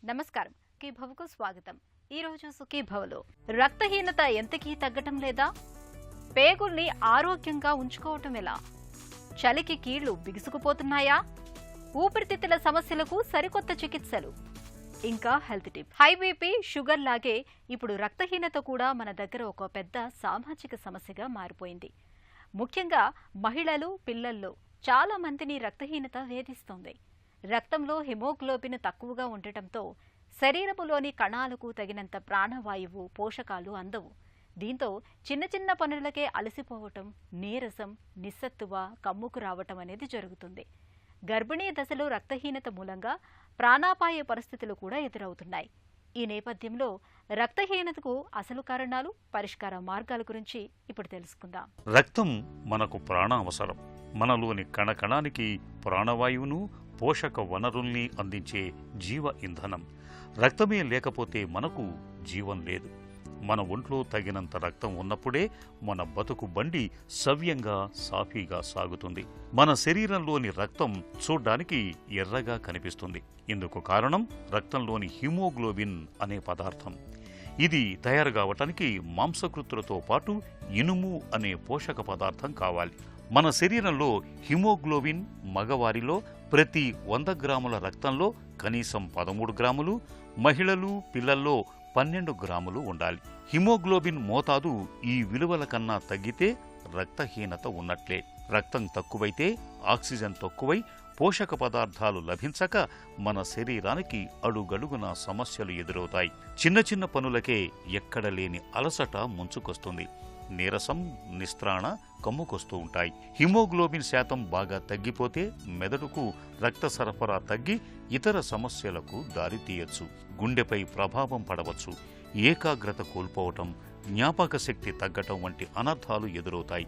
నమస్కారం సుఖీభవకు స్వాగతం. ఈ రోజు సుఖీభవలో రక్తహీనత ఎంతకీ తగ్గటం లేదా, పేగుల్ని ఆరోగ్యంగా ఉంచుకోవటం ఎలా, చలికి కీళ్లు బిగుసుకుపోతున్నాయా, ఊపిరితిత్తుల సమస్యలకు సరికొత్త చికిత్సలు, ఇంకా health tip. High BP, sugar లాగే ఇప్పుడు రక్తహీనత కూడా మన దగ్గర ఒక పెద్ద సామాజిక సమస్యగా మారిపోయింది. ముఖ్యంగా మహిళలు, పిల్లల్లో చాలా మందిని రక్తహీనత వేధిస్తోంది. రక్తంలో హిమోగ్లోబిన్ తక్కువగా ఉండటంతో శరీరములోని కణాలకు తగినంత ప్రాణవాయువు, పోషకాలు అందవు. దీంతో చిన్న చిన్న పనులకే అలసిపోవటం, నీరసం, నిస్సత్తువ, కమ్ముకు రావటం అనేది జరుగుతుంది. గర్భిణీ దశలో రక్తహీనత మూలంగా ప్రాణాపాయ పరిస్థితులు కూడా ఎదురవుతున్నాయి. ఈ నేపథ్యంలో రక్తహీనతకు అసలు కారణాలు, పరిష్కార మార్గాల గురించి ఇప్పుడు తెలుసుకుందాం. రక్తం మనకు ప్రాణావసరం. మనలోని కణకణానికి ప్రాణవాయువును, పోషక వనరుల్ని అందించే జీవ ఇంధనం. రక్తమే లేకపోతే మనకు జీవం లేదు. మన ఒంట్లో తగినంత రక్తం ఉన్నప్పుడే మన బతుకు బండి సవ్యంగా, సాఫీగా సాగుతుంది. మన శరీరంలోని రక్తం చూడ్డానికి ఎర్రగా కనిపిస్తుంది. ఇందుకు కారణం రక్తంలోని హిమోగ్లోబిన్ అనే పదార్థం. ఇది తయారు కావటానికి మాంసకృతులతో పాటు ఇనుము అనే పోషక పదార్థం కావాలి. మన శరీరంలో హిమోగ్లోబిన్ మగవారిలో ప్రతి 100 గ్రాముల రక్తంలో కనీసం 13 గ్రాములు, మహిళలు, పిల్లల్లో 12 గ్రాములు ఉండాలి. హిమోగ్లోబిన్ మోతాదు ఈ విలువల కన్నా తగ్గితే రక్తహీనత ఉన్నట్లే. రక్తం తక్కువైతే ఆక్సిజన్ తక్కువై పోషక పదార్థాలు లభించక మన శరీరానికి అడుగడుగున సమస్యలు ఎదురవుతాయి. చిన్న చిన్న పనులకే ఎక్కడ లేని అలసట ముంచుకొస్తుంది. నీరసం, నిస్త్రాణ కమ్ముకొస్తూ ఉంటాయి. హిమోగ్లోబిన్ శాతం బాగా తగ్గిపోతే మెదడుకు రక్త సరఫరా తగ్గి ఇతర సమస్యలకు దారితీయచ్చు. గుండెపై ప్రభావం పడవచ్చు. ఏకాగ్రత కోల్పోవటం, జ్ఞాపక శక్తి తగ్గటం వంటి అనర్థాలు ఎదురవుతాయి.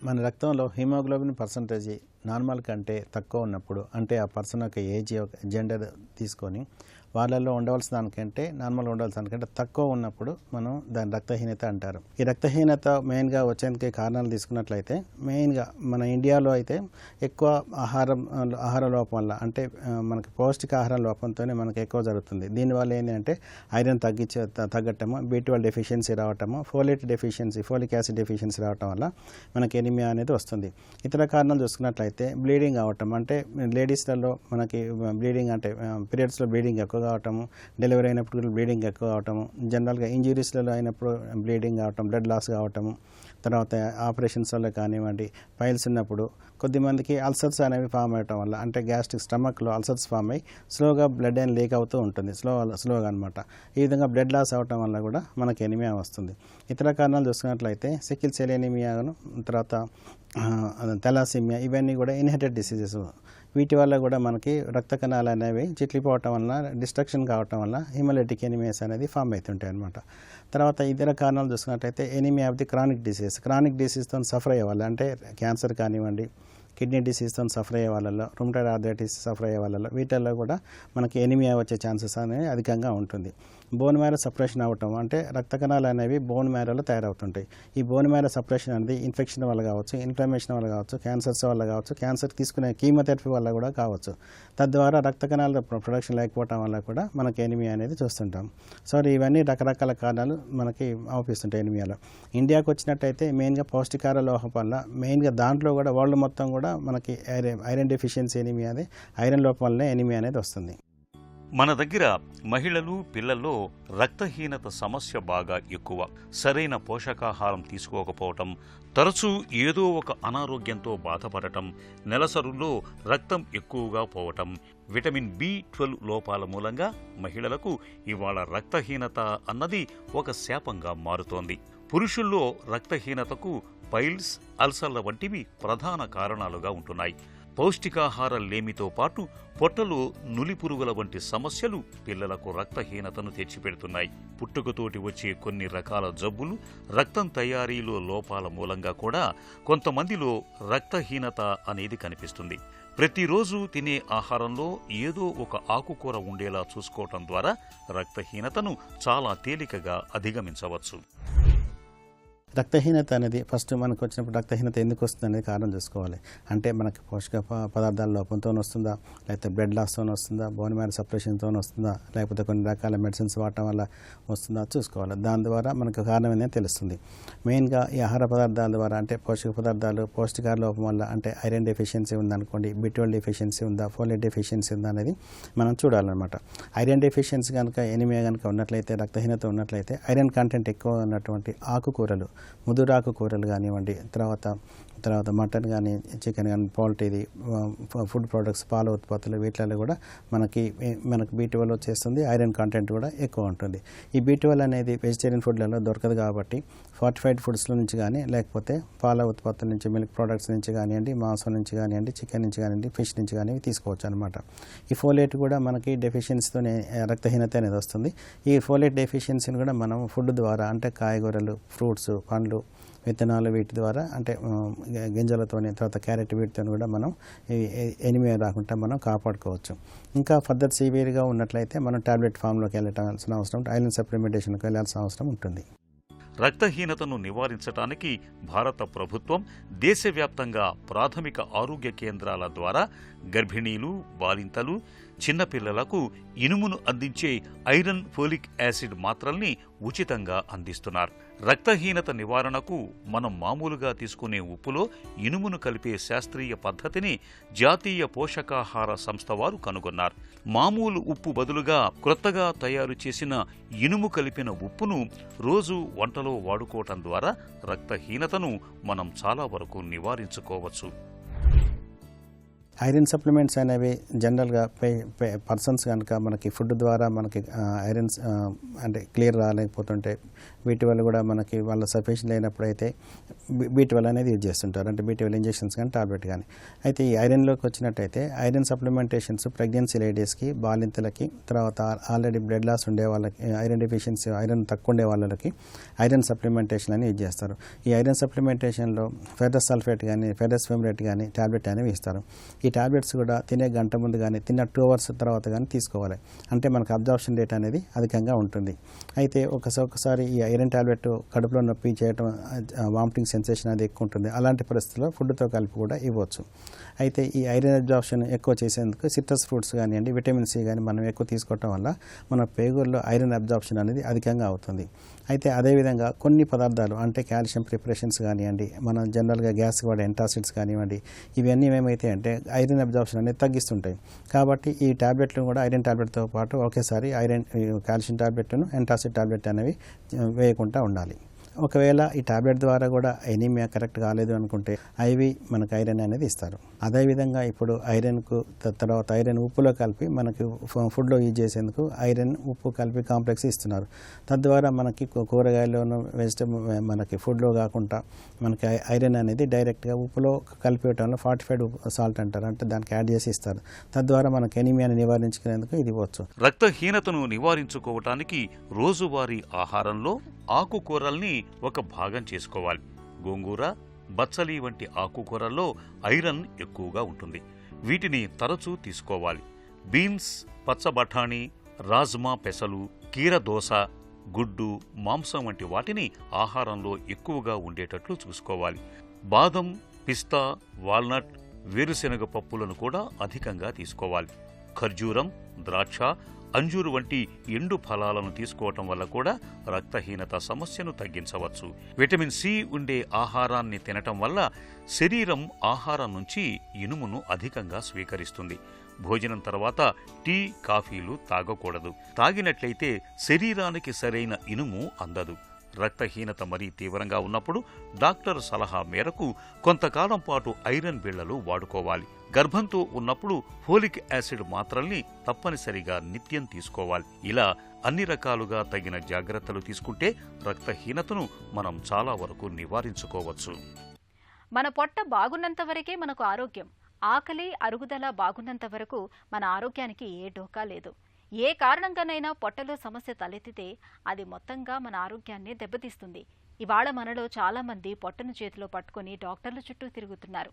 మన రక్తంలో హిమోగ్లోబిన్ పర్సంటేజ్ నార్మల్ కంటే తక్కువ ఉన్నప్పుడు, అంటే ఆ పర్సన్ యొక్క ఏజ్, జెండర్ తీసుకొని వాళ్ళల్లో ఉండవలసిన దానికంటే, నార్మల్గా ఉండవలసిన దానికంటే తక్కువ ఉన్నప్పుడు మనం దాని రక్తహీనత అంటారు. ఈ రక్తహీనత మెయిన్గా వచ్చేందుకు కారణాలు తీసుకున్నట్లయితే, మెయిన్గా మన ఇండియాలో అయితే ఎక్కువ ఆహార లోపం వల్ల, అంటే మనకి పౌష్టికాహారం లోపంతోనే మనకి ఎక్కువ జరుగుతుంది. దీనివల్ల ఏంటంటే ఐరన్ తగ్గటము, B12 డెఫిషియన్సీ రావటము, ఫోలిక్ యాసిడ్ డెఫిషియన్సీ రావటం వల్ల మనకి ఎనిమియా అనేది వస్తుంది. ఇతర కారణాలు చూసుకున్నట్లయితే బ్లీడింగ్ అవటం, అంటే లేడీస్లలో మనకి బ్లీడింగ్, అంటే పీరియడ్స్లో బ్లీడింగ్ ఎక్కువ కావటము, డెలివరీ అయినప్పుడు బ్లీడింగ్ ఎక్కువ కావటము, జనరల్గా ఇంజురీస్లలో అయినప్పుడు బ్లీడింగ్ కావటం, బ్లడ్ లాస్ కావటము, తర్వాత ఆపరేషన్స్ వల్ల కానివ్వండి, పైల్స్ ఉన్నప్పుడు కొద్దిమందికి అల్సర్స్ అనేవి ఫామ్ అవ్వటం వల్ల, అంటే గ్యాస్ట్రిక్ స్టమక్లో అల్సర్స్ ఫామ్ అయ్యి స్లోగా బ్లడ్ అని లీక్ అవుతూ ఉంటుంది, స్లోగా అనమాట. ఈ విధంగా బ్లడ్ లాస్ అవటం వల్ల కూడా మనకి ఎనిమియా వస్తుంది. ఇతర కారణాలు చూసుకున్నట్లయితే సికిల్ సెల్ ఎనిమియాను, తర్వాత థాలసీమియా, ఇవన్నీ కూడా ఇన్హెరిటెడ్ డిసీజెస్. వీటి వల్ల కూడా మనకి రక్త కణాలు అనేవి చిట్లిపోవటం వల్ల, డిస్ట్రక్షన్ కావటం వల్ల హిమోలైటిక్ ఎనిమియాస్ అనేది ఫామ్ అవుతుంటాయి అనమాట. తర్వాత ఇతర కారణాలు చూసుకున్నట్లయితే ఎనిమియా ఆఫ్ ది క్రానిక్ డిసీజ్తో సఫర్ అయ్యే వాళ్ళు, అంటే క్యాన్సర్ కానివ్వండి, కిడ్నీ డిసీజ్తో సఫర్ అయ్యే వాళ్ళలో, రుమటాయిడ్ ఆర్థరైటిస్ సఫర్ అయ్యే వాళ్ళలో, వీటిల్లో కూడా మనకి ఎనిమియా వచ్చే ఛాన్సెస్ అనేవి అధికంగా ఉంటుంది. బోన్ మ్యారో సపరేషన్ అవ్వటం, అంటే రక్త కణాలు అనేవి బోన్ మ్యారోలో తయారవుతుంటాయి. ఈ బోన్ మ్యారో సపరేషన్ అనేది ఇన్ఫెక్షన్ వల్ల కావచ్చు, ఇన్ఫ్లమేషన్ వల్ల కావచ్చు, క్యాన్సర్స్ వల్ల కావచ్చు, క్యాన్సర్ తీసుకునే కీమోథెరపీ వల్ల కూడా కావచ్చు. తద్వారా రక్త కణాల ప్రొడక్షన్ లేకపోవడం వల్ల కూడా మనకి ఎనిమియా అనేది చూస్తుంటాం. సో ఇవన్నీ రకరకాల కారణాలు మనకి అవుపిస్తుంటాయి ఎనిమియాలో. ఇండియాకు వచ్చినట్టయితే మెయిన్గా పౌష్టికాహార లోపం వల్ల, మెయిన్గా దాంట్లో కూడా వరల్డ్ మొత్తం కూడా మనకి ఐరన్ డెఫిషియన్సీ ఎనిమియా, అదే ఐరన్ లోపం వల్లనే ఎనిమియా అనేది వస్తుంది. మన దగ్గర మహిళలు, పిల్లల్లో రక్తహీనత సమస్య బాగా ఎక్కువ. సరైన పోషకాహారం తీసుకోకపోవటం, తరచూ ఏదో ఒక అనారోగ్యంతో బాధపడటం, నెలసరుల్లో రక్తం ఎక్కువగా పోవటం, విటమిన్ B12 లోపాల మూలంగా మహిళలకు ఇవాళ రక్తహీనత అన్నది ఒక శాపంగా మారుతోంది. పురుషుల్లో రక్తహీనతకు పైల్స్, అల్సర్ల వంటివి ప్రధాన కారణాలుగా ఉంటున్నాయి. పౌష్టికాహార లేమితో పాటు పొట్టలో నులిపురుగుల వంటి సమస్యలు పిల్లలకు రక్తహీనతను తెచ్చిపెడుతున్నాయి. పుట్టుకతోటి వచ్చే కొన్ని రకాల జబ్బులు, రక్తం తయారీలో లోపాల మూలంగా కూడా కొంతమందిలో రక్తహీనత అనేది కనిపిస్తుంది. ప్రతిరోజు తినే ఆహారంలో ఏదో ఒక ఆకుకూర ఉండేలా చూసుకోవటం ద్వారా రక్తహీనతను చాలా తేలికగా అధిగమించవచ్చు. రక్తహీనత అనేది ఫస్ట్ మనకు వచ్చినప్పుడు రక్తహీనత ఎందుకు వస్తుంది అనేది కారణం చూసుకోవాలి. అంటే మనకి పోషక పదార్థాల లోపంతో వస్తుందా, లేకపోతే బ్లడ్ లాస్తో వస్తుందా, బోన్ మ్యారో సపరేషన్తో వస్తుందా, లేకపోతే కొన్ని రకాల మెడిసిన్స్ వాడటం వల్ల వస్తుందా చూసుకోవాలి. దాని ద్వారా మనకు కారణం అనేది తెలుస్తుంది. మెయిన్గా ఈ ఆహార పదార్థాల ద్వారా అంటే పోషక పదార్థాలు పౌష్టికార లోపం వల్ల అంటే ఐరన్ డెఫిషియన్సీ ఉందనుకోండి, B12 డెఫిషియన్సీ ఉందా, ఫోలేట్ డెఫిషియన్సీ ఉందా అనేది మనం చూడాలన్నమాట. ఐరన్ డెఫిషియన్సీ కనుక ఎనిమియా కనుక ఉన్నట్లయితే, రక్తహీనత ఉన్నట్లయితే ఐరన్ కంటెంట్ ఎక్కువ ఉన్నటువంటి ఆకుకూరలు, ముదురు ఆకుకూరలు కానివ్వండి, తర్వాత మటన్ కానీ, చికెన్ కానీ, పౌల్ట్రీది ఫుడ్ ప్రోడక్ట్స్, పాల ఉత్పత్తులు, వీటిలో కూడా మనకు B12 వచ్చేస్తుంది. ఐరన్ కంటెంట్ కూడా ఎక్కువ ఉంటుంది. ఈ B12 అనేది వెజిటేరియన్ ఫుడ్లలో దొరకదు కాబట్టి ఫార్టిఫైడ్ ఫుడ్స్లో నుంచి కానీ, లేకపోతే పాల ఉత్పత్తుల నుంచి, మిల్క్ ప్రోడక్ట్స్ నుంచి కానివ్వండి, మాంసం నుంచి కానివ్వండి, చికెన్ నుంచి కానివ్వండి, ఫిష్ నుంచి కానీ తీసుకోవచ్చు అనమాట. ఈ ఫోలేట్ కూడా మనకి డెఫిషియన్సీతోనే రక్తహీనత అనేది వస్తుంది. ఈ ఫోలేట్ డెఫిషియన్సీని కూడా మనం ఫుడ్ ద్వారా అంటే కాయగూరలు, ఫ్రూట్స్, పండ్లు, విత్తనాలు వీటి ద్వారా అంటే గింజలతోని, తర్వాత క్యారెట్ వీటితో కూడా మనం ఎనిమియా రాకుండా మనం కాపాడుకోవచ్చు. ఇంకా ఫర్దర్ సివియర్గా ఉన్నట్లయితే మనం టాబ్లెట్ ఫామ్లోకి వెళ్ళాల్సిన అవసరం, ఐరన్ సప్లిమెంటేషన్కి వెళ్ళాల్సిన అవసరం ఉంటుంది. రక్తహీనతను నివారించడానికి భారత ప్రభుత్వం దేశవ్యాప్తంగా ప్రాథమిక ఆరోగ్య కేంద్రాల ద్వారా గర్భిణీలు, బాలింతలు, చిన్నపిల్లలకు ఇనుమును అందించే ఐరన్, ఫోలిక్ యాసిడ్ మాత్రల్ని ఉచితంగా అందిస్తున్నారు. రక్తహీనత నివారణకు మనం మామూలుగా తీసుకునే ఉప్పులో ఇనుమును కలిపే శాస్త్రీయ పద్ధతిని జాతీయ పోషకాహార సంస్థ వారు కనుగొన్నారు. మామూలు ఉప్పు బదులుగా క్రొత్తగా తయారు చేసిన ఇనుము కలిపిన ఉప్పును రోజు వంటలో వాడుకోవటం ద్వారా రక్తహీనతను మనం చాలా వరకు నివారించుకోవచ్చు. ఐరన్ సప్లిమెంట్స్ అనేవి జనరల్గా పర్సన్స్ కనుక మనకి ఫుడ్ ద్వారా మనకి ఐరన్స్ అంటే క్లియర్ రాలేకపోతుంటే వీటి వల్ల కూడా మనకి వాళ్ళ సఫిషియెంట్ లేనప్పుడు అయితే B12 అనేది యూజ్ చేస్తుంటారు. అంటే B12 ఇంజెక్షన్స్ కానీ టాబ్లెట్ కానీ. అయితే ఈ ఐరన్లోకి వచ్చినట్టయితే ఐరన్ సప్లిమెంటేషన్స్ ప్రెగ్నెన్సీ లేడీస్కి, బాలింతలకి, తర్వాత ఆల్రెడీ బ్లడ్ లాస్ ఉండే వాళ్ళకి, ఐరన్ డెఫిషియన్సీ ఐరన్ తక్కువ ఉండే వాళ్ళకి ఐరన్ సప్లిమెంటేషన్ అని యూజ్ చేస్తారు. ఈ ఐరన్ సప్లిమెంటేషన్లో ఫెర్రస్ సల్ఫేట్ కానీ, ఫెర్రస్ ఫెమరేట్ కానీ టాబ్లెట్ అనేవి ఇస్తారు. ఈ టాబ్లెట్స్ కూడా తినే గంట ముందు కానీ, తిన్న 2 hours తర్వాత కానీ తీసుకోవాలి. అంటే మనకు అబ్జార్ప్షన్ రేట్ అనేది అధికంగా ఉంటుంది. అయితే ఒకసారి ఈ ఐరన్ టాబ్లెట్ కడుపులో నొప్పి చేయటం, వామిటింగ్ సెన్సేషన్ అది ఎక్కువ ఉంటుంది. అలాంటి పరిస్థితుల్లో ఫుడ్తో కలిపి కూడా ఇవ్వచ్చు. అయితే ఈ ఐరన్ అబ్జార్ప్షన్ ఎక్కువ చేసేందుకు సిట్రస్ ఫ్రూట్స్ కానివ్వండి, విటమిన్ సి కానీ మనం ఎక్కువ తీసుకోవటం వల్ల మన పేగుల్లో ఐరన్ అబ్జార్ప్షన్ అనేది అధికంగా అవుతుంది. అయితే అదేవిధంగా కొన్ని పదార్థాలు అంటే కాల్షియం ప్రిపరేషన్స్ కానివ్వండి, మనం జనరల్గా గ్యాస్ వాడే ఎంటాసిడ్స్ కానివ్వండి, ఇవన్నీ ఏమైతే అంటే ఐరన్ అబ్జార్ప్షన్ అనేది తగ్గిస్తుంటాయి. కాబట్టి ఈ టాబ్లెట్లు కూడా ఐరన్ టాబ్లెట్తో పాటు ఒకేసారి కాల్షియం టాబ్లెట్ను, ఎంటాసిడ్ టాబ్లెట్ అనేవి వేయకుండా ఉండాలి. ఒకవేళ ఈ టాబ్లెట్ ద్వారా కూడా ఎనీమియా కరెక్ట్ కాలేదు అనుకుంటే ఐవి మనకు ఐరన్ అనేది ఇస్తారు. అదేవిధంగా ఇప్పుడు ఐరన్కు తర్వాత ఐరన్ ఉప్పులో కలిపి మనకి ఫుడ్లో యూజ్ చేసేందుకు ఐరన్ ఉప్పు కలిపి కాంప్లెక్స్ ఇస్తున్నారు. తద్వారా మనకి కూరగాయల్లోనూ వెజిటబుల్ మనకి ఫుడ్లో కాకుండా మనకి ఐరన్ అనేది డైరెక్ట్గా ఉప్పులో కలిపేయటంలో ఫార్టిఫైడ్ సాల్ట్ అంటారు, అంటే దానికి యాడ్ చేసి ఇస్తారు. తద్వారా మనకి ఎనీమియాని నివారించుకునేందుకు ఇది ఇవ్వచ్చు. రక్తహీనతను నివారించుకోవటానికి రోజువారీ ఆహారంలో ఆకుకూరల్ని ఒక భాగం చేసుకోవాలి. గోంగూర, బచ్చలి వంటి ఆకుకూరల్లో ఐరన్ ఎక్కువగా ఉంటుంది. వీటిని తరచూ తీసుకోవాలి. బీన్స్, పచ్చ బఠానీ, రాజ్మా పెసలు, కీరదోస, గుడ్డు, మాంసం వంటి వాటిని ఆహారంలో ఎక్కువగా ఉండేటట్లు చూసుకోవాలి. బాదం, పిస్తా, వాల్నట్, వేరుశెనగ పప్పులను కూడా అధికంగా తీసుకోవాలి. ఖర్జూరం, ద్రాక్ష, అంజూరు వంటి ఎండు ఫలాలను తీసుకోవటం వల్ల కూడా రక్తహీనత సమస్యను తగ్గించవచ్చు. విటమిన్ సి ఉండే ఆహారాన్ని తినటం వల్ల శరీరం ఆహారం నుంచి ఇనుమును అధికంగా స్వీకరిస్తుంది. భోజనం తర్వాత టీ, కాఫీలు తాగకూడదు. తాగినట్లయితే శరీరానికి సరైన ఇనుము అందదు. రక్తహీనత మరీ తీవ్రంగా ఉన్నప్పుడు డాక్టర్ సలహా మేరకు కొంతకాలం పాటు ఐరన్ బిళ్లలు వాడుకోవాలి. గర్భంతో ఉన్నప్పుడు ఫోలిక్ యాసిడ్ మాత్రల్ని తప్పనిసరిగా నిత్యం తీసుకోవాలి. ఇలా అన్ని రకాలుగా తగిన జాగ్రత్తలు తీసుకుంటే రక్తహీనతను మనం చాలా వరకు నివారించుకోవచ్చు. మన పొట్ట బాగున్నంత వరకే మనకు ఆరోగ్యం. ఆకలి, అరుగుదల బాగున్నంత వరకు మన ఆరోగ్యానికి ఏ ఢోకా లేదు. ఏ కారణంగానైనా పొట్టలో సమస్య తలెత్తితే అది మొత్తంగా మన ఆరోగ్యాన్ని దెబ్బతీస్తుంది. ఇవాళ మనలో చాలా మంది పొట్టను చేతిలో పట్టుకుని డాక్టర్ల చుట్టూ తిరుగుతున్నారు.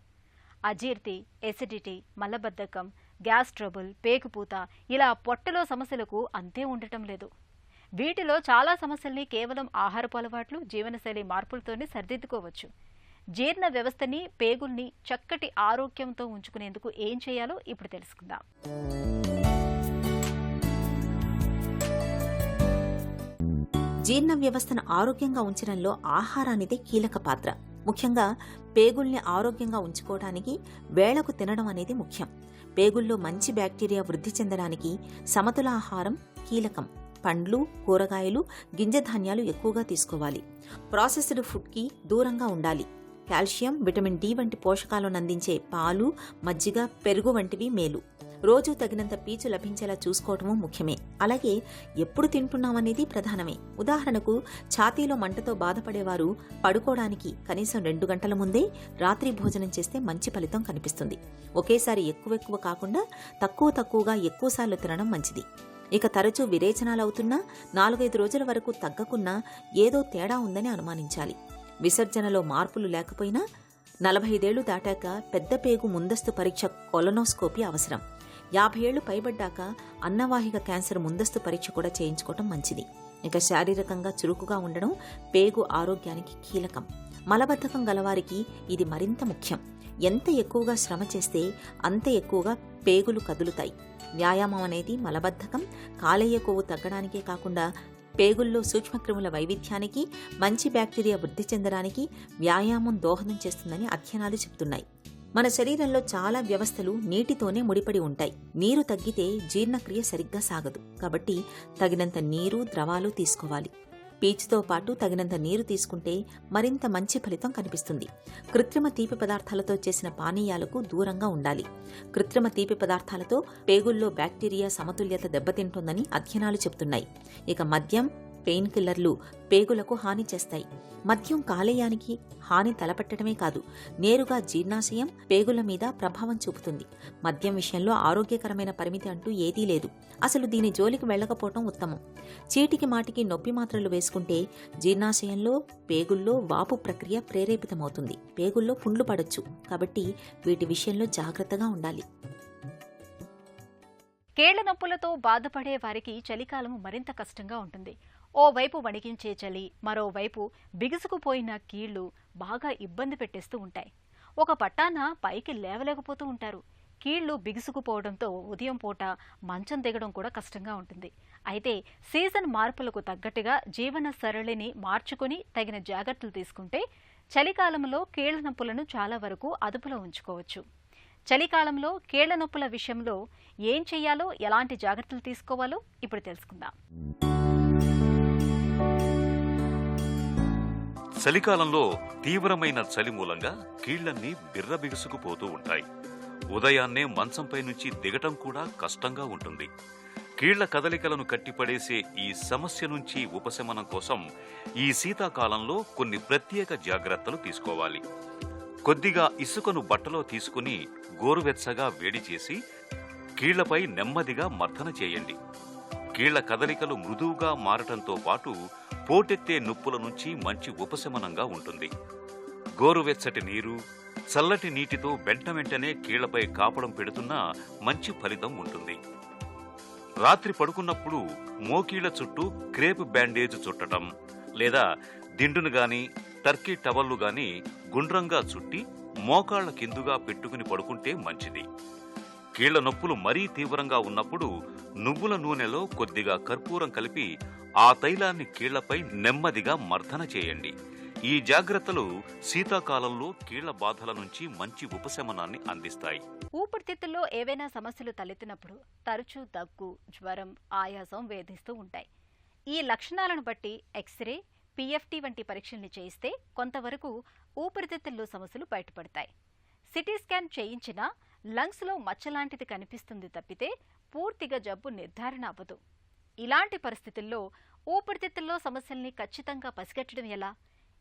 అజీర్తి, ఎసిడిటీ, మలబద్ధకం, గ్యాస్ ట్రబుల్, పేగుపూత ఇలా పొట్టలో సమస్యలకు అంతే ఉండటం లేదు. వీటిలో చాలా సమస్యల్ని కేవలం ఆహారపు అలవాట్లు, జీవనశైలి మార్పులతోనే సరిదిద్దుకోవచ్చు. జీర్ణ వ్యవస్థని, పేగుల్ని చక్కటి ఆరోగ్యంతో ఉంచుకునేందుకు ఏం చేయాలో ఇప్పుడు తెలుసుకుందాం. జీర్ణ వ్యవస్థను ఆరోగ్యంగా ఉంచడంలో ఆహారానిదే కీలక పాత్ర. ముఖ్యంగా పేగుల్ని ఆరోగ్యంగా ఉంచుకోవడానికి వేళకు తినడం అనేది ముఖ్యం. పేగుల్లో మంచి బ్యాక్టీరియా వృద్ధి చెందడానికి సమతుల ఆహారం కీలకం. పండ్లు, కూరగాయలు, గింజధాన్యాలు ఎక్కువగా తీసుకోవాలి. ప్రాసెస్డ్ ఫుడ్కి దూరంగా ఉండాలి. కాల్షియం, విటమిన్ డి వంటి పోషకాలను అందించే పాలు, మజ్జిగ, పెరుగు వంటివి మేలు. రోజు తగినంత పీచు లభించేలా చూసుకోవటము ముఖ్యమే. అలాగే ఎప్పుడు తింటున్నామనేది ప్రధానమే. ఉదాహరణకు ఛాతీలో మంటతో బాధపడేవారు పడుకోవడానికి కనీసం 2 గంటల ముందే రాత్రి భోజనం చేస్తే మంచి ఫలితం కనిపిస్తుంది. ఒకేసారి ఎక్కువ కాకుండా తక్కువగా ఎక్కువసార్లు తినడం మంచిది. ఇక తరచూ విరేచనాలవుతున్నా 4-5 రోజుల వరకు తగ్గకున్నా ఏదో తేడా ఉందని అనుమానించాలి. విసర్జనలో మార్పులు లేకపోయినా 45 ఏళ్లు దాటాక పెద్ద పేగు ముందస్తు పరీక్ష కొలనోస్కోపీ అవసరం. 50 ఏళ్లు పైబడ్డాక అన్నవాహిక క్యాన్సర్ ముందస్తు పరీక్ష కూడా చేయించుకోవటం మంచిది. ఇక శారీరకంగా చురుకుగా ఉండడం పేగు ఆరోగ్యానికి కీలకం. మలబద్ధకం గలవారికి ఇది మరింత ముఖ్యం. ఎంత ఎక్కువగా శ్రమ చేస్తే అంత ఎక్కువగా పేగులు కదులుతాయి. వ్యాయామం అనేది మలబద్ధకం, కాలేయ కొవ్వు తగ్గడానికే కాకుండా పేగుల్లో సూక్ష్మక్రిముల వైవిధ్యానికి, మంచి బ్యాక్టీరియా వృద్ధి చెందడానికి వ్యాయామం దోహదం చేస్తుందని అధ్యయనాలు చెబుతున్నాయి. మన శరీరంలో చాలా వ్యవస్థలు నీటితోనే ముడిపడి ఉంటాయి. నీరు తగ్గితే జీర్ణక్రియ సరిగ్గా సాగదు. కాబట్టి తగినంత నీరు, ద్రవాలు తీసుకోవాలి. పీచుతో పాటు తగినంత నీరు తీసుకుంటే మరింత మంచి ఫలితం కనిపిస్తుంది. కృత్రిమ తీపి పదార్థాలతో చేసిన పానీయాలకు దూరంగా ఉండాలి. కృత్రిమ తీపి పదార్థాలతో పేగుల్లో బ్యాక్టీరియా సమతుల్యత దెబ్బతింటుందని అధ్యయనాలు చెబుతున్నాయి. ఇక మద్యం, పెయిన్ కిల్లర్లు పేగులకు హాని చేస్తాయి. మద్యం కాలేయానికి హాని తలపెట్టడమే కాదు, నేరుగా జీర్ణాశయం, పేగుల మీద ప్రభావం చూపుతుంది. మద్యం విషయంలో ఆరోగ్యకరమైన పరిమితి అంటూ ఏదీ లేదు. అసలు దీని జోలికి వెళ్లకపోవటం ఉత్తమం. చీటికి మాటికి నొప్పి మాత్రలు వేసుకుంటే జీర్ణాశయంలో, పేగుల్లో వాపు ప్రక్రియ ప్రేరేపితమవుతుంది. పేగుల్లో పుండ్లు పడొచ్చు. కాబట్టి వీటి విషయంలో జాగ్రత్తగా ఉండాలి. కేళ్ల నొప్పులతో బాధపడే వారికి చలికాలం మరింత కష్టంగా ఉంటుంది. ఓవైపు వణికించే చలి, మరోవైపు బిగుసుకుపోయిన కీళ్లు బాగా ఇబ్బంది పెట్టేస్తూ ఉంటాయి. ఒక పట్టాన పైకి లేవలేకపోతూ ఉంటారు. కీళ్లు బిగుసుకుపోవడంతో ఉదయం పూట మంచం దిగడం కూడా కష్టంగా ఉంటుంది. అయితే సీజన్ మార్పులకు తగ్గట్టుగా జీవన సరళిని మార్చుకుని తగిన జాగ్రత్తలు తీసుకుంటే చలికాలంలో కీళ్ల నొప్పులను చాలా వరకు అదుపులో ఉంచుకోవచ్చు. చలికాలంలో కీళ్ల నొప్పుల విషయంలో ఏం చెయ్యాలో, ఎలాంటి జాగ్రత్తలు తీసుకోవాలో ఇప్పుడు తెలుసుకుందాం. చలికాలంలో తీవ్రమైన చలి మూలంగా కీళ్లన్నీ బిర్రబిగుసుకుపోతూ ఉంటాయి. ఉదయాన్నే మంచంపై నుంచి దిగటం కూడా కష్టంగా ఉంటుంది. కీళ్ల కదలికలను కట్టిపడేసే ఈ సమస్య నుంచి ఉపశమనం కోసం ఈ శీతాకాలంలో కొన్ని ప్రత్యేక జాగ్రత్తలు తీసుకోవాలి. కొద్దిగా ఇసుకను బట్టలో తీసుకుని గోరువెచ్చగా వేడి చేసి కీళ్లపై నెమ్మదిగా మర్దన చేయండి. కీళ్ల కదలికలు మృదువుగా మారటంతో పాటు పోటెత్తే నొప్పుల నుంచి మంచి ఉపశమనంగా ఉంటుంది. గోరువెచ్చటి నీరు, చల్లటి నీటితో వెంటనే కీళ్లపై కాపడం పెడుతున్నా మంచి ఫలితం ఉంటుంది. రాత్రి పడుకున్నప్పుడు మోకీళ్ల చుట్టూ క్రేప్ బ్యాండేజ్ చుట్టడం లేదా దిండును గాని, టర్కీ టవల్లు గాని గుండ్రంగా చుట్టి మోకాళ్ల కిందుగా పెట్టుకుని పడుకుంటే మంచిది. కీళ్ల నొప్పులు మరీ తీవ్రంగా ఉన్నప్పుడు నువ్వుల నూనెలో కొద్దిగా కర్పూరం కలిపి ఆ తైలాన్ని కీళ్లపై నెమ్మదిగా మర్దన చేయండి. ఈ జాగ్రత్తలు శీతాకాలంలో కీళ్ల బాధల నుంచి మంచి ఉపశమనాన్ని అందిస్తాయి. ఊపిరితిత్తుల్లో ఏవైనా సమస్యలు తలెత్తినప్పుడు తరచూ దగ్గు, జ్వరం, ఆయాసం వేధిస్తూ ఉంటాయి. ఈ లక్షణాలను బట్టి ఎక్స్రే, పిఎఫ్టీ వంటి పరీక్షల్ని చేయిస్తే కొంతవరకు ఊపిరితిత్తుల్లో సమస్యలు బయటపడతాయి. సిటీ స్కాన్ చేయించినా లంగ్స్లో మచ్చలాంటిది కనిపిస్తుంది తప్పితే పూర్తిగా జబ్బు నిర్ధారణ అవ్వదు. ఇలాంటి పరిస్థితుల్లో ఊపిరితిత్తుల్లో సమస్యల్ని ఖచ్చితంగా పసిగట్టడం ఎలా?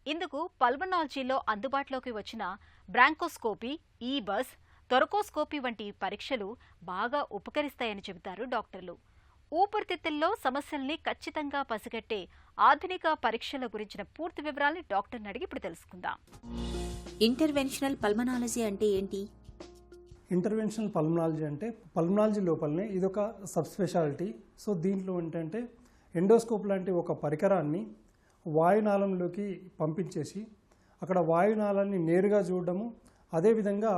ఇందుకు పల్మనాలజీలో అందుబాటులోకి వచ్చిన బ్రాంకోస్కోపీ, ఈబస్, థొరకోస్కోపీ వంటి పరీక్షలు బాగా ఉపకరిస్తాయని చెబుతారు డాక్టర్లు. ఊపిరితిత్తుల్లో సమస్యల్ని ఖచ్చితంగా పసిగట్టే ఆధునిక పరీక్షల గురించిన పూర్తి వివరాల్ని డాక్టర్ని అడిగి ఇప్పుడు తెలుసుకుందాం. ఇంటర్వెన్షనల్ పల్మనాలజీ అంటే ఏంటి? ఇంటర్వెన్షనల్ పల్మనాలజీ అంటే పల్మనాలజీ లోపలనే ఇదొక సబ్ స్పెషాలిటీ. సో దీంట్లో ఏంటంటే ఎండోస్కోప్ లాంటి ఒక పరికరాన్ని వాయునాళంలోకి పంపించేసి అక్కడ వాయునాళాన్ని నేరుగా చూడడము, అదేవిధంగా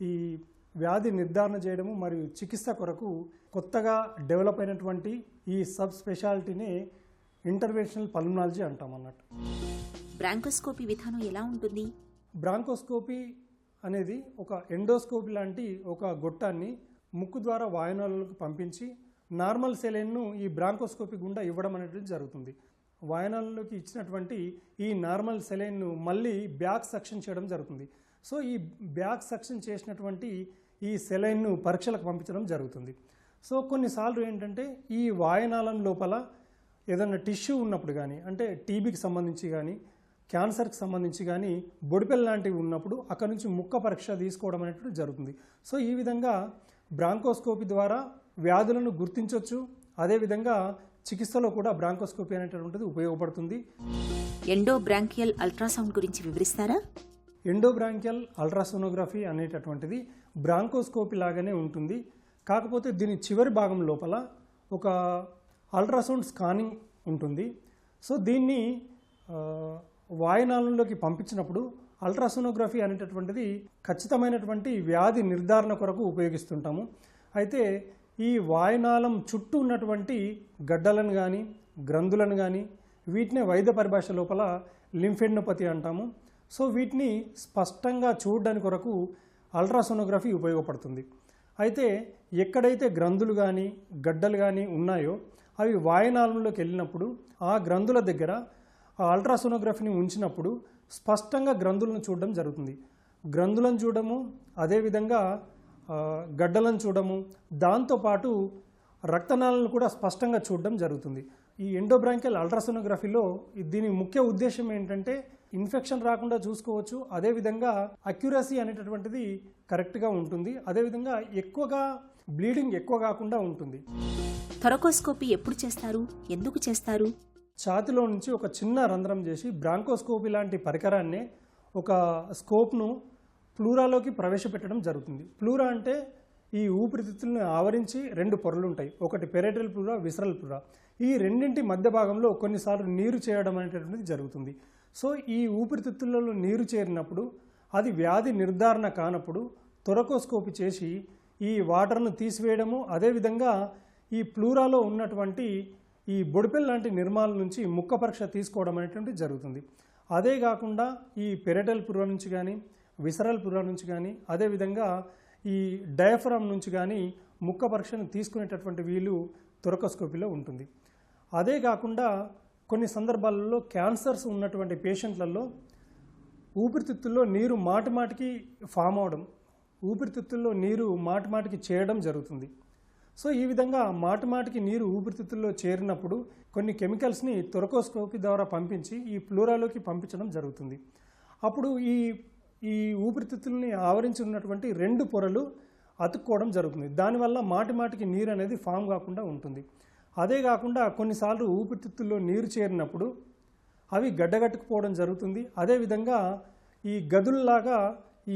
ఈ వ్యాధి నిర్ధారణ చేయడము మరియు చికిత్స కొరకు కొత్తగా డెవలప్ అయినటువంటి ఈ సబ్ స్పెషాలిటీనే ఇంటర్వెన్షనల్ పల్మనాలజీ అంటాం అన్నట్టు. బ్రాంకోస్కోపీ విధానం ఎలా ఉంటుంది? బ్రాంకోస్కోపీ అనేది ఒక ఎండోస్కోపీ లాంటి ఒక గొట్టాన్ని ముక్కు ద్వారా వాయునాళాలకు పంపించి నార్మల్ సెలైన్ను ఈ బ్రాంకోస్కోపీ గుండా ఇవ్వడం అనేటువంటి జరుగుతుంది. వాయునాళంలోకి ఇచ్చినటువంటి ఈ నార్మల్ సెలైన్ను మళ్ళీ బ్యాక్ సక్షన్ చేయడం జరుగుతుంది. సో ఈ బ్యాక్ సక్షన్ చేసినటువంటి ఈ సెలైన్ను పరీక్షలకు పంపించడం జరుగుతుంది. సో కొన్నిసార్లు ఏంటంటే ఈ వాయునాళం లోపల ఏదైనా టిష్యూ ఉన్నప్పుడు కానీ, అంటే టీబీకి సంబంధించి కానీ, క్యాన్సర్కి సంబంధించి కానీ బొడిపెల్ లాంటివి ఉన్నప్పుడు అక్కడ నుంచి ముక్క పరీక్ష తీసుకోవడం అనేటువంటి జరుగుతుంది. సో ఈ విధంగా బ్రాంకోస్కోపీ ద్వారా వ్యాధులను గుర్తించవచ్చు. అదేవిధంగా చికిత్సలో కూడా బ్రాంకోస్కోపీ అనేటటువంటిది ఉపయోగపడుతుంది. ఎండోబ్రాంకియల్ అల్ట్రాసౌండ్ గురించి వివరిస్తారా? ఎండోబ్రాంకియల్ అల్ట్రాసోనోగ్రఫీ అనేటటువంటిది బ్రాంకోస్కోపీ లాగానే ఉంటుంది. కాకపోతే దీని చివరి భాగం లోపల ఒక అల్ట్రాసౌండ్ స్కానింగ్ ఉంటుంది. సో దీన్ని వాయునాళంలోకి పంపించినప్పుడు అల్ట్రాసోనోగ్రఫీ అనేటటువంటిది ఖచ్చితమైనటువంటి వ్యాధి నిర్ధారణ కొరకు ఉపయోగిస్తుంటాము. అయితే ఈ వాయునాళం చుట్టూ ఉన్నటువంటి గడ్డలను కానీ, గ్రంథులను కానీ, వీటినే వైద్య పరిభాష లోపల లింఫెడ్నోపతి అంటాము. సో వీటిని స్పష్టంగా చూడడానికి కొరకు అల్ట్రాసోనోగ్రఫీ ఉపయోగపడుతుంది. అయితే ఎక్కడైతే గ్రంథులు కానీ, గడ్డలు కానీ ఉన్నాయో అవి వాయునాళంలోకి వెళ్ళినప్పుడు ఆ గ్రంథుల దగ్గర ఆ అల్ట్రాసోనోగ్రఫీని ఉంచినప్పుడు స్పష్టంగా గ్రంథులను చూడడం జరుగుతుంది. గ్రంథులను చూడము, అదేవిధంగా గడ్డలను చూడము, దాంతోపాటు రక్తనాళాలను కూడా స్పష్టంగా చూడడం జరుగుతుంది. ఈ ఎండోబ్రాంకియల్ అల్ట్రాసోనోగ్రఫీలో దీని ముఖ్య ఉద్దేశం ఏంటంటే ఇన్ఫెక్షన్ రాకుండా చూసుకోవచ్చు. అదేవిధంగా అక్యురసీ అనేటటువంటిది కరెక్ట్గా ఉంటుంది. అదేవిధంగా ఎక్కువగా బ్లీడింగ్ ఎక్కువ కాకుండా ఉంటుంది. థొరకోస్కోపీ ఎప్పుడు చేస్తారు? ఎందుకు చేస్తారు? ఛాతిలో నుంచి ఒక చిన్న రంధ్రం చేసి బ్రాంకోస్కోపీ లాంటి పరికరాన్ని ఒక స్కోప్ను ప్లూరాలోకి ప్రవేశపెట్టడం జరుగుతుంది. ప్లూరా అంటే ఈ ఊపిరితిత్తులను ఆవరించి రెండు పొరలు ఉంటాయి. ఒకటి పెరేటల్ ప్లూరా, విసరల్ ప్లూరా. ఈ రెండింటి మధ్య భాగంలో కొన్నిసార్లు నీరు చేయడం అనేటటువంటిది జరుగుతుంది. సో ఈ ఊపిరితిత్తులలో నీరు చేరినప్పుడు అది వ్యాధి నిర్ధారణ కానప్పుడు థొరకోస్కోపీ చేసి ఈ వాటర్ను తీసివేయడము, అదేవిధంగా ఈ ప్లూరాలో ఉన్నటువంటి ఈ బొడిపెల్ లాంటి నిర్మాణాల నుంచి ముక్క పరీక్ష తీసుకోవడం అనేటువంటిది జరుగుతుంది. అదే కాకుండా ఈ పెరేటల్ ప్లూరా నుంచి కానీ, విసరల్ ప్లూరా నుంచి కానీ, అదేవిధంగా ఈ డయాఫ్రామ్ నుంచి కానీ ముక్క పరీక్షను తీసుకునేటటువంటి వీలు థొరకోస్కోపీలో ఉంటుంది. అదే కాకుండా కొన్ని సందర్భాలలో క్యాన్సర్స్ ఉన్నటువంటి పేషెంట్లలో ఊపిరితిత్తుల్లో నీరు మాటిమాటికి ఫామ్ అవడం, ఊపిరితిత్తుల్లో నీరు మాటిమాటికి చేయడం జరుగుతుంది. సో ఈ విధంగా మాటిమాటికి నీరు ఊపిరితిత్తుల్లో చేరినప్పుడు కొన్ని కెమికల్స్ని థొరకోస్కోపీ ద్వారా పంపించి ఈ ప్లూరాలోకి పంపించడం జరుగుతుంది. అప్పుడు ఈ ఊపిరితిత్తుల్ని ఆవరించి ఉన్నటువంటి రెండు పొరలు అతుక్కోవడం జరుగుతుంది. దానివల్ల మాటిమాటికి నీరు అనేది ఫామ్ కాకుండా ఉంటుంది. అదే కాకుండా కొన్నిసార్లు ఊపిరితిత్తుల్లో నీరు చేరినప్పుడు అవి గడ్డగట్టుకుపోవడం జరుగుతుంది. అదేవిధంగా ఈ గదుల్లాగా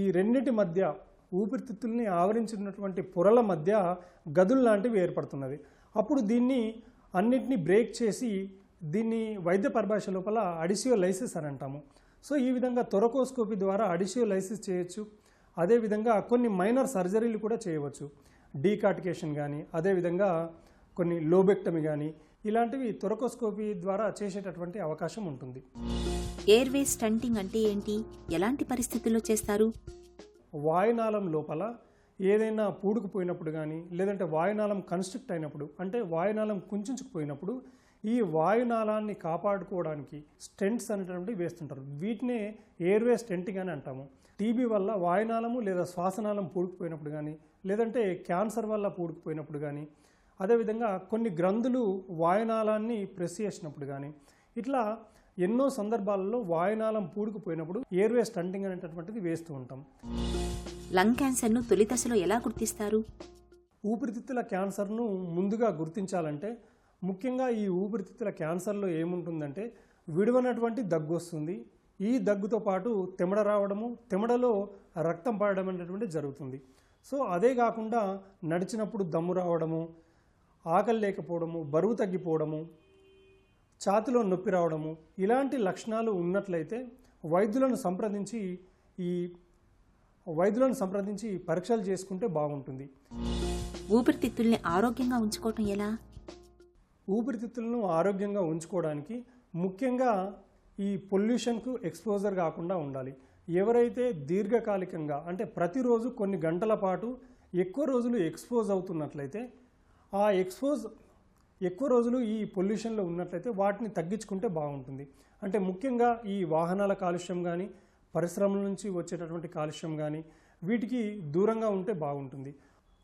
ఈ రెండింటి మధ్య ఊపిరితిత్తుల్ని ఆవరించినటువంటి పొరల మధ్య గదులు లాంటివి ఏర్పడుతున్నది. అప్పుడు దీన్ని అన్నిటినీ బ్రేక్ చేసి దీన్ని వైద్య పరిభాష లోపల అడిసియోలైసిస్ అని అంటాము. సో ఈ విధంగా థొరకోస్కోపీ ద్వారా అడిసియోలైసిస్ చేయొచ్చు. అదేవిధంగా కొన్ని మైనర్ సర్జరీలు కూడా చేయవచ్చు. డీకార్టికేషన్ కానీ, అదేవిధంగా కొన్ని లోబెక్టమీ కానీ, ఇలాంటివి థొరకోస్కోపీ ద్వారా చేసేటటువంటి అవకాశం ఉంటుంది. ఎయిర్వే స్టంటింగ్ అంటే ఏంటి? ఎలాంటి పరిస్థితుల్లో చేస్తారు? వాయునాళం లోపల ఏదైనా పూడుకుపోయినప్పుడు కానీ, లేదంటే వాయునాళం కన్స్ట్రిక్ట్ అయినప్పుడు, అంటే వాయునాళం కుంచుకుపోయినప్పుడు ఈ వాయునాళాన్ని కాపాడుకోవడానికి స్టెంట్స్ అనేటువంటివి వేస్తుంటారు. వీటినే ఎయిర్వే స్టెంటింగ్ అని అంటాము. టీబీ వల్ల వాయునాళము లేదా శ్వాసనాళం పూడుకుపోయినప్పుడు కానీ, లేదంటే క్యాన్సర్ వల్ల పూడుకుపోయినప్పుడు కానీ, అదేవిధంగా కొన్ని గ్రంథులు వాయునాళాన్ని ప్రెస్ చేసినప్పుడు కానీ, ఇట్లా ఎన్నో సందర్భాలలో వాయునాళం పూడుకుపోయినప్పుడు ఎయిర్వే స్టంటింగ్ అనేటటువంటిది వేస్తూ ఉంటాం. లంగ్ క్యాన్సర్ను తొలి దశలో ఎలా గుర్తిస్తారు? ఊపిరితిత్తుల క్యాన్సర్ను ముందుగా గుర్తించాలంటే ముఖ్యంగా ఈ ఊపిరితిత్తుల క్యాన్సర్లో ఏముంటుందంటే విడువనటువంటి దగ్గు వస్తుంది. ఈ దగ్గుతో పాటు తెమడ రావడము, తెమడలో రక్తం పడడం అనేటువంటిది జరుగుతుంది. సో అదే కాకుండా నడిచినప్పుడు దమ్ము రావడము, ఆకలి లేకపోవడము, బరువు తగ్గిపోవడము, ఛాతీలో నొప్పి రావడము ఇలాంటి లక్షణాలు ఉన్నట్లయితే వైద్యులను సంప్రదించి పరీక్షలు చేసుకుంటే బాగుంటుంది. ఊపిరితిత్తుల్ని ఆరోగ్యంగా ఉంచుకోవటం ఎలా? ఊపిరితిత్తులను ఆరోగ్యంగా ఉంచుకోవడానికి ముఖ్యంగా ఈ పొల్యూషన్కు ఎక్స్పోజర్ కాకుండా ఉండాలి. ఎవరైతే దీర్ఘకాలికంగా అంటే ప్రతిరోజు కొన్ని గంటల పాటు ఎక్కువ రోజులు ఎక్స్పోజ్ అవుతున్నట్లయితే ఆ ఎక్కువ రోజులు ఈ పొల్యూషన్లో ఉన్నట్లయితే వాటిని తగ్గించుకుంటే బాగుంటుంది. అంటే ముఖ్యంగా ఈ వాహనాల కాలుష్యం కానీ పరిశ్రమల నుంచి వచ్చేటటువంటి కాలుష్యం కానీ వీటికి దూరంగా ఉంటే బాగుంటుంది.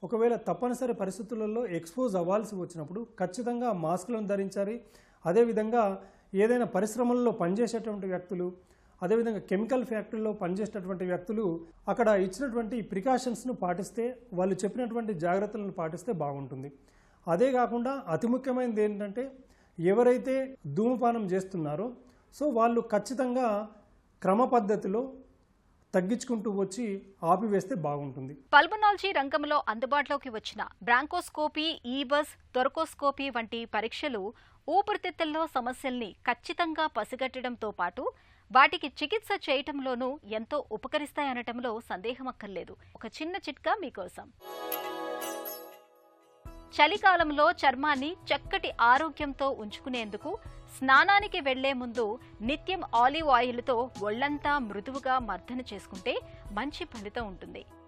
ఒకవేళ తప్పనిసరి పరిస్థితులలో ఎక్స్పోజ్ అవ్వాల్సి వచ్చినప్పుడు ఖచ్చితంగా మాస్కులను ధరించాలి. అదేవిధంగా ఏదైనా పరిశ్రమల్లో పనిచేసేటువంటి వ్యక్తులు, అదేవిధంగా కెమికల్ ఫ్యాక్టరీలో పనిచేసేటటువంటి వ్యక్తులు అక్కడ ఇచ్చినటువంటి ప్రికాషన్స్ను పాటిస్తే, వాళ్ళు చెప్పినటువంటి జాగ్రత్తలను పాటిస్తే బాగుంటుంది. అదే కాకుండా అతి ముఖ్యమైనది ఏంటంటే ఎవరైతే ధూమపానం చేస్తున్నారో సో వాళ్ళు ఖచ్చితంగా క్రమ పద్ధతిలో తగ్గించుకుంటూ వచ్చి ఆపివేస్తే బాగుంటుంది. పల్మనాలజీ రంగంలో అందుబాటులోకి వచ్చిన బ్రాంకోస్కోపీ, ఈబస్, థొరకోస్కోపీ వంటి పరీక్షలు ఊపిరితిత్తుల్లో సమస్యల్ని ఖచ్చితంగా పసిగట్టడంతో పాటు వాటికి చికిత్స చేయటంలోనూ ఎంతో ఉపకరిస్తాయనటంలో సందేహమక్కర్లేదు. ఒక చిన్న చిట్కా మీకోసం. చలికాలంలో చర్మాన్ని చక్కటి ఆరోగ్యంతో ఉంచుకునేందుకు స్నానానికి వెళ్లే ముందు నిత్యం ఆలివ్ ఆయిల్తో ఒళ్లంతా మృదువుగా మర్దన చేసుకుంటే మంచి ఫలితం ఉంటుంది.